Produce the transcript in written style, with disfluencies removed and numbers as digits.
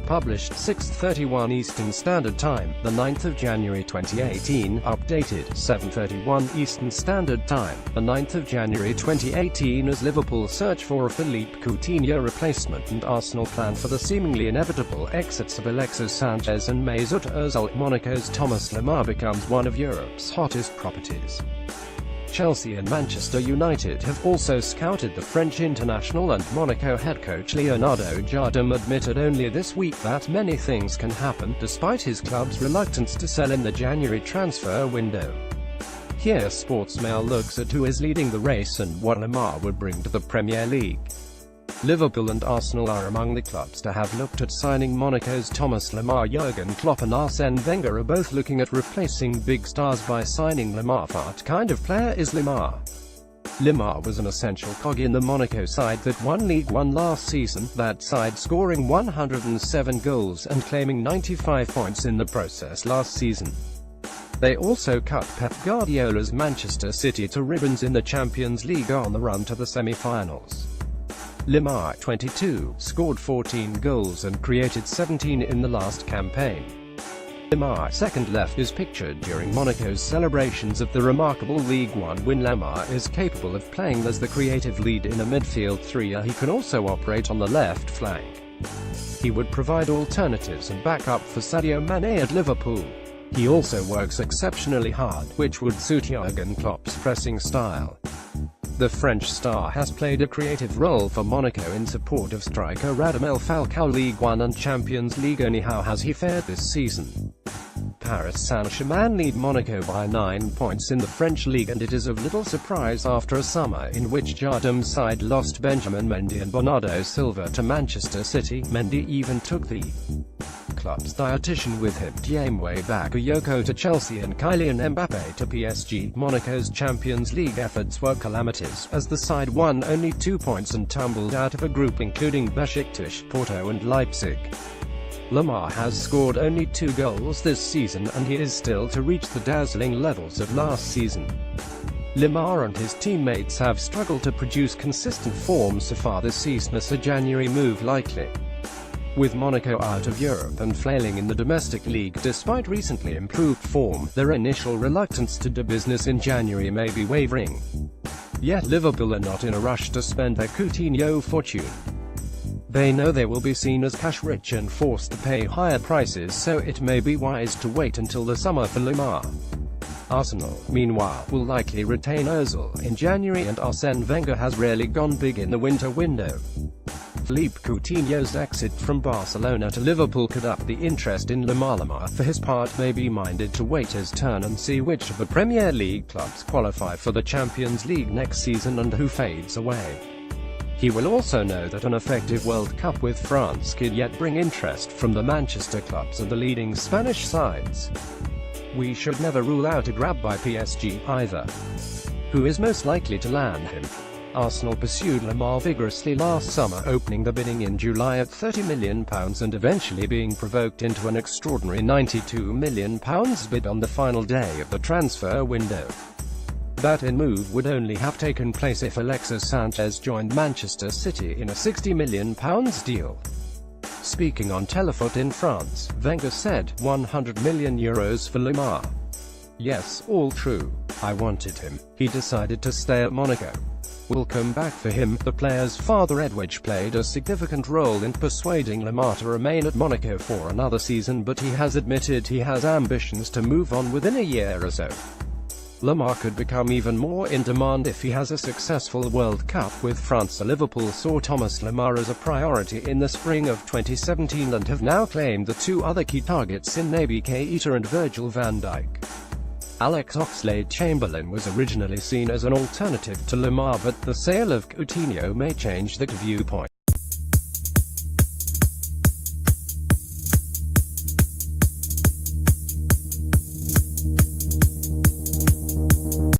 published 6:31 Eastern Standard Time, the 9th of January 2018, updated 7:31 Eastern Standard Time, the 9th of January 2018. As Liverpool search for a Philippe Coutinho replacement and Arsenal plan for the seemingly inevitable exits of Alexis, Sanchez and Mesut Ozil, Monaco's Thomas Lemar becomes one of Europe's hottest properties. Chelsea and Manchester United have also scouted the French international, and Monaco head coach Leonardo Jardim admitted only this week that many things can happen, despite his club's reluctance to sell in the January transfer window. Here Sportsmail looks at who is leading the race and what Lemar would bring to the Premier League. Liverpool and Arsenal are among the clubs to have looked at signing Monaco's Thomas Lemar. Jurgen Klopp and Arsene Wenger are both looking at replacing big stars by signing Lemar. What kind of player is Lemar? Lemar was an essential cog in the Monaco side that won League One last season, that side scoring 107 goals and claiming 95 points in the process last season. They also cut Pep Guardiola's Manchester City to ribbons in the Champions League on the run to the semi-finals. Lemar, 22, scored 14 goals and created 17 in the last campaign. Lemar, second left, is pictured during Monaco's celebrations of the remarkable League One win. Lemar is capable of playing as the creative lead in a midfield three. He can also operate on the left flank. He would provide alternatives and backup for Sadio Mane at Liverpool. He also works exceptionally hard, which would suit Jurgen Klopp's pressing style. The French star has played a creative role for Monaco in support of striker Radamel Falcao. League One and Champions League. Only how has he fared this season? Paris Saint-Germain lead Monaco by 9 points in the French league, and it is of little surprise after a summer in which Jardim's side lost Benjamin Mendy and Bernardo Silva to Manchester City. Mendy even took the club's dietitian with him. Diemwe Bakayoko to Chelsea and Kylian Mbappé to PSG. Monaco's Champions League efforts were calamitous, as the side won only 2 points and tumbled out of a group including Besiktas, Porto and Leipzig. Lemar has scored only 2 goals this season, and he is still to reach the dazzling levels of last season. Lemar and his teammates have struggled to produce consistent form so far this season. Is a January move likely? With Monaco out of Europe and flailing in the domestic league despite recently improved form, their initial reluctance to do business in January may be wavering. Yet Liverpool are not in a rush to spend their Coutinho fortune. They know they will be seen as cash-rich and forced to pay higher prices, so it may be wise to wait until the summer for Lemar. Arsenal, meanwhile, will likely retain Ozil in January, and Arsene Wenger has rarely gone big in the winter window. Philippe Coutinho's exit from Barcelona to Liverpool could up the interest in Lemar. Lemar, for his part, may be minded to wait his turn and see which of the Premier League clubs qualify for the Champions League next season and who fades away. He will also know that an effective World Cup with France could yet bring interest from the Manchester clubs and the leading Spanish sides. We should never rule out a grab by PSG, either. Who is most likely to land him? Arsenal pursued Lemar vigorously last summer, opening the bidding in July at £30 million and eventually being provoked into an extraordinary £92 million bid on the final day of the transfer window. That move would only have taken place if Alexis Sanchez joined Manchester City in a £60 million deal. Speaking on Telefoot in France, Wenger said, €100 million for Lemar. Yes, all true. I wanted him. He decided to stay at Monaco. We'll come back for him. The player's father Edwidge played a significant role in persuading Lemar to remain at Monaco for another season, but he has admitted he has ambitions to move on within a year or so. Lemar could become even more in demand if he has a successful World Cup with France. Liverpool saw Thomas Lemar as a priority in the spring of 2017 and have now claimed the 2 other key targets in Naby Keita and Virgil van Dijk. Alex Oxlade-Chamberlain was originally seen as an alternative to Lemar, but the sale of Coutinho may change that viewpoint.